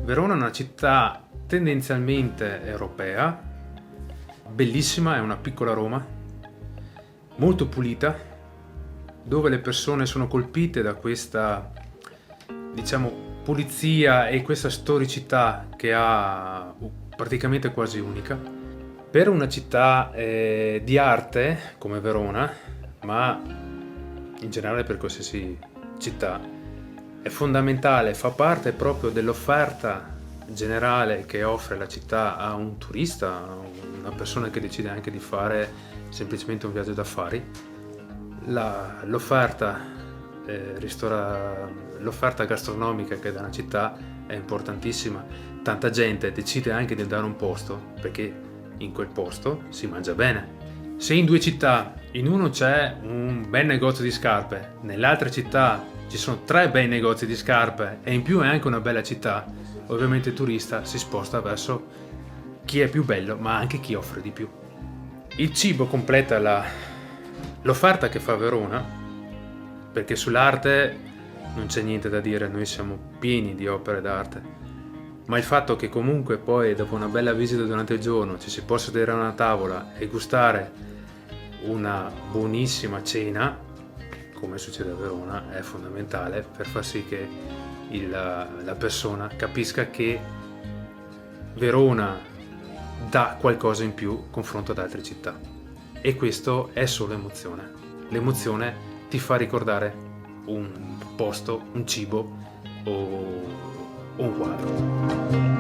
Verona è una città tendenzialmente europea, bellissima, è una piccola Roma, molto pulita, dove le persone sono colpite da questa, diciamo, pulizia e questa storicità che ha praticamente quasi unica. Per una città di arte come Verona, ma in generale per qualsiasi città, è fondamentale, fa parte proprio dell'offerta generale che offre la città a un turista, a una persona che decide anche di fare semplicemente un viaggio d'affari. L'offerta l'offerta gastronomica che dà una città è importantissima. Tanta gente decide anche di andare a un posto perché in quel posto si mangia bene. Se in due città, in uno c'è un bel negozio di scarpe, nell'altra città ci sono 3 bei negozi di scarpe e in più è anche una bella città, ovviamente il turista si sposta verso chi è più bello, ma anche chi offre di più. Il cibo completa l'offerta che fa Verona, perché sull'arte non c'è niente da dire, noi siamo pieni di opere d'arte, ma il fatto che comunque poi dopo una bella visita durante il giorno ci si possa sedere a una tavola e gustare una buonissima cena, come succede a Verona, è fondamentale per far sì che la persona capisca che Verona dà qualcosa in più confronto ad altre città. E questo è solo emozione. L'emozione ti fa ricordare un posto, un cibo o un quadro.